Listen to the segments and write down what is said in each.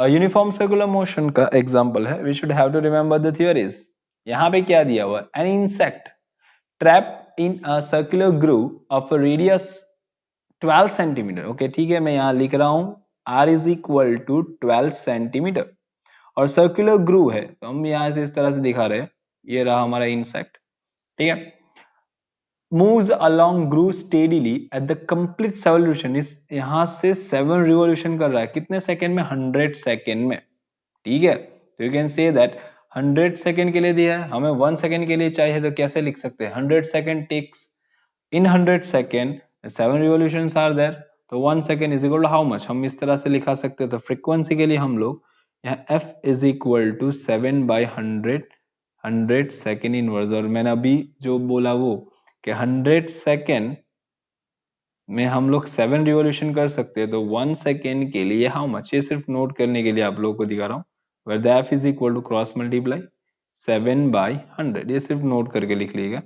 Uniform circular motion का example है, we should have to remember the theories. यहाँ पे क्या दिया हुआ, an insect trap in a circular groove of a radius 12 centimetre. Okay ठीक है, मैं यहाँ लिख रहा हूँ r is equal to 12 centimetre और सर्कुलर ग्रूव है, तो हम यहाँ से इस तरह से दिखा रहे हैं, ये रहा हमारा इंसेक्ट, ठीक है। moves along groove steadily at the complete revolution, इस यहाँ से 7 रिवोल्यूशन कर रहा है, कितने सेकेंड में, 100 सेकेंड में, ठीक है। तो you can say that 100 second के लिए दिया है, हमें 1 सेकेंड के लिए चाहिए, तो कैसे लिख सकते हैं, 100 second takes in 100 second 7 revolutions are there, तो 1 second is equal to how much, हम इस तरह से लिखा सकते हैं। तो फ्रीक्वेंसी के लिए हम लोग यहाँ f is equal to 7/100 second inverse, और मैंने अभी जो बोला वो कि 100 सेकेंड में हम लोग 7 रिवोल्यूशन कर सकते हैं, तो 1 सेकेंड के लिए हाउ मच, ये सिर्फ नोट करने के लिए आप लोगों को दिखा रहा हूँ। where the f is equal to cross multiply 7/100, ये सिर्फ नोट करके लिख लीजिएगा।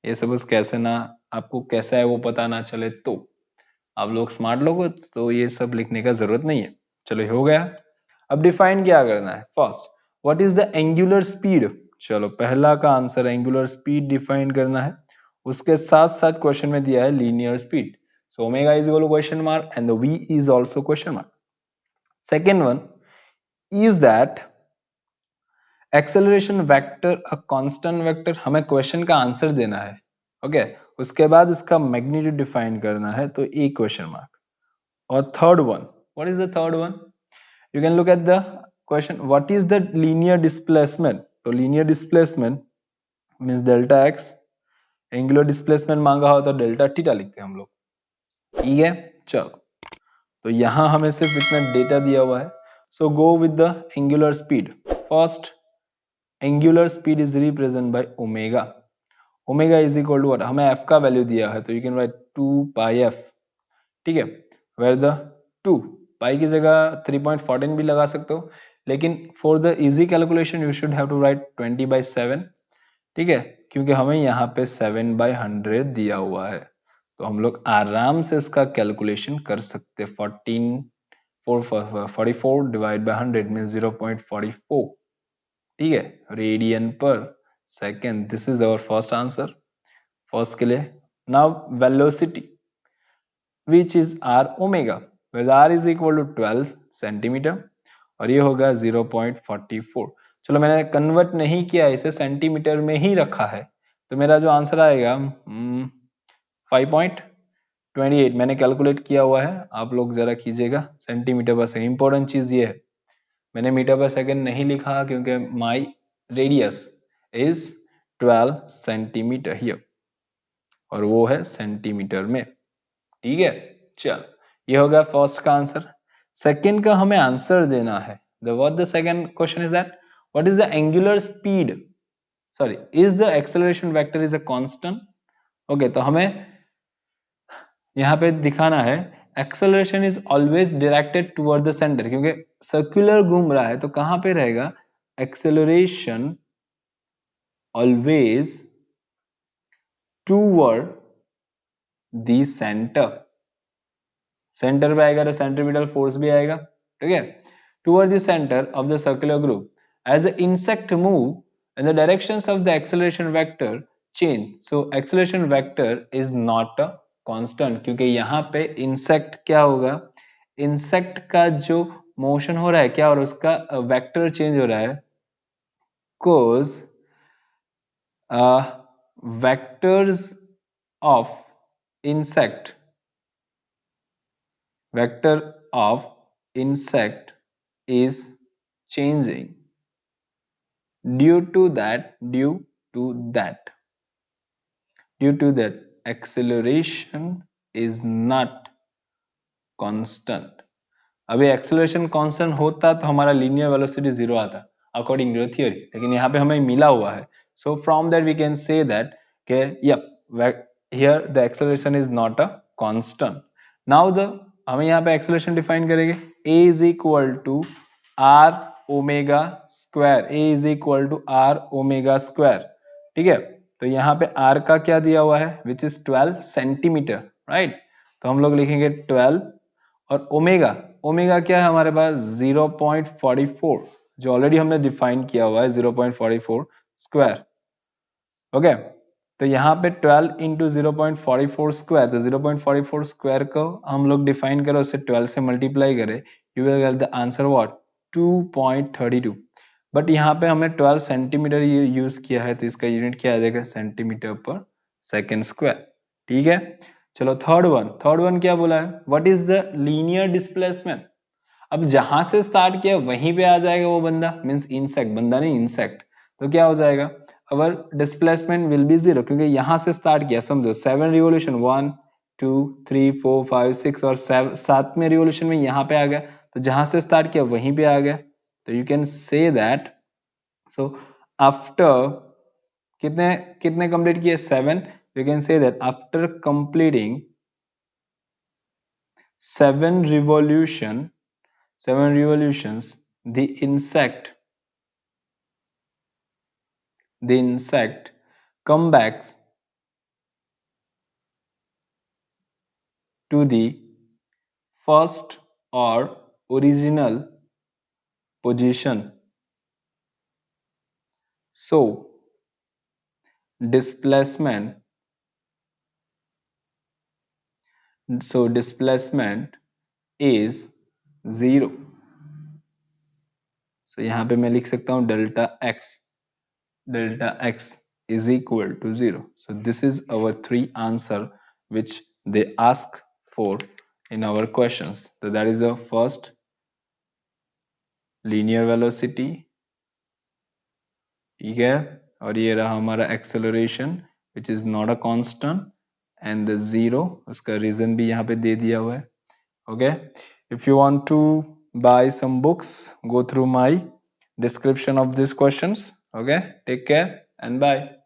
ये सपोज कैसे ना, आपको कैसा है वो पता ना चले, तो आप लोग स्मार्ट लोग हो तो ये सब लिखने का जरूरत नहीं है। चलो हो गया। अब डिफाइन क्या करना है, first what is the angular speed, चलो पहला का आंसर एंगुलर स्पीड डिफाइन करना है। उसके साथ साथ क्वेश्चन में दिया है linear speed, so omega is equal to question mark and the v is also question mark. Second one is that acceleration vector a constant vector, हमें क्वेश्चन का आंसर देना है, ओके उसके बाद इसका मैग्नीट्यूड डिफाइन करना है, तो एक क्वेश्चन मार्क। और third one, what is the third one, you can look at the question, what is the linear displacement, तो linear displacement means delta x, angular displacement मांगा हो तो डेल्टा थीटा लिखते हैं हम लोग, ठीक है। चलो तो यहां हमें सिर्फ इतना डेटा दिया हुआ है, so go with the angular speed. First angular speed is represent by omega, omega is equal to what, हमें एफ का वैल्यू दिया है, तो यू कैन राइट 2πf, ठीक है। वेयर द 2 पाई की जगह 3.14 भी लगा सकते हो, लेकिन for the easy calculation you should have to write 20/7, ठीक है, क्योंकि हमें यहाँ पे 7/100 दिया हुआ है, तो हम लोग आराम से इसका कैलकुलेशन कर सकते हैं। 44 डिवाइड बाय 100 मींस 0.44, ठीक है, radian per second. This is our first answer, first के लिए। Now velocity which is r omega, where r is equal to 12 centimetre और ये होगा 0.44। चलो मैंने कन्वर्ट नहीं किया, इसे सेंटीमीटर में ही रखा है, तो मेरा जो आंसर आएगा 5.28 मैंने कैलकुलेट किया हुआ है, आप लोग जरा कीजिएगा सेंटीमीटर पर सेकेंड। इंपॉर्टेंट चीज ये है, मैंने मीटर पर सेकेंड नहीं लिखा क्योंकि माई रेडियस इज 12 सेंटीमीटर हियर, और वो है सेंटीमीटर में, ठीक है। चल ये हो गया फर्स्ट का आंसर। सेकेंड का हमें आंसर देना है, the second question is that what is the angular speed, sorry is the acceleration vector is a constant, okay. तो हमें यहाँ पे दिखाना है acceleration is always directed toward the centre, क्योंकि सर्कुलर घूम रहा है तो कहां पे रहेगा, acceleration always toward the centre, centre पे आएगा तो सेंट्रीपिटल फोर्स भी आएगा, ठीक है, toward the centre of the circular group as the insect move in the directions of the acceleration vector change, so acceleration vector is not a constant, क्योंकि यहाँ पे इंसेक्ट क्या होगा, इंसेक्ट का जो मोशन हो रहा है क्या, और उसका वेक्टर चेंज हो रहा है, cause vectors of insect, vector of insect is changing due to that acceleration is not constant। अभी एक्सेलरेशन कांस्टेंट होता तो हमारा लीनियर वेलोसिटी 0 आता अकॉर्डिंग टू थियोरी, लेकिन यहाँ पे हमें मिला हुआ है, so from that we can say that के yup here the acceleration is not a constant. Now the हमें यहाँ पे एक्सेलरेशन डिफाइन करेंगे, a is equal to r omega square, a is equal to r omega square, ठीक है। तो यहाँ पे r का क्या दिया हुआ है, विच इज 12 सेंटीमीटर, राइट। तो हम लोग लिखेंगे 12 और ओमेगा, ओमेगा क्या है हमारे पास 0.44 जो ऑलरेडी हमने डिफाइन किया हुआ है 0.44 स्क्वायर। ओके, तो यहाँ पे 12 इंटू 0.44 स्क्वायर, तो 0.44 स्क्वायर को हम लोग डिफाइन करें उससे 12 से मल्टीप्लाई करें, you will get the answer what 2.32। But यहाँ पे हमने 12 सेंटीमीटर यूज किया है तो इसका यूनिट क्या आ जाएगा सेंटीमीटर पर सेकेंड स्क्वायर। ठीक है, चलो थर्ड वन क्या बोला है, what is the linear displacement. अब जहां से स्टार्ट किया वहीं पे आ जाएगा वो बंदा, मींस इंसेक्ट, बंदा नहीं इंसेक्ट, तो क्या हो जाएगा अवर डिस्प्लेसमेंट विल बी 0 क्योंकि यहां से स्टार्ट किया, समझो 7 रिवोल्यूशन 1 2 3 4 5 6 और 7वें रिवोल्यूशन में यहाँ पे आ गया, तो जहां से स्टार्ट किया वहीं पे आ गया, तो you can say that so after कितने कितने कंप्लीट किए 7, you can say that after completing 7 revolutions the insect come back to the first or original position. So displacement is 0. So यहाँ पे मैं लिख सकता हूँ delta x is equal to 0. So this is our 3 answer which they ask for in our questions. So that is the first linear velocity, ठीक है, और ये रहा हमारा acceleration which is not a constant and the 0, उसका reason भी यहाँ पे दे दिया हुआ है। Okay, if you want to buy some books, go through my description of these questions. Okay, take care and bye.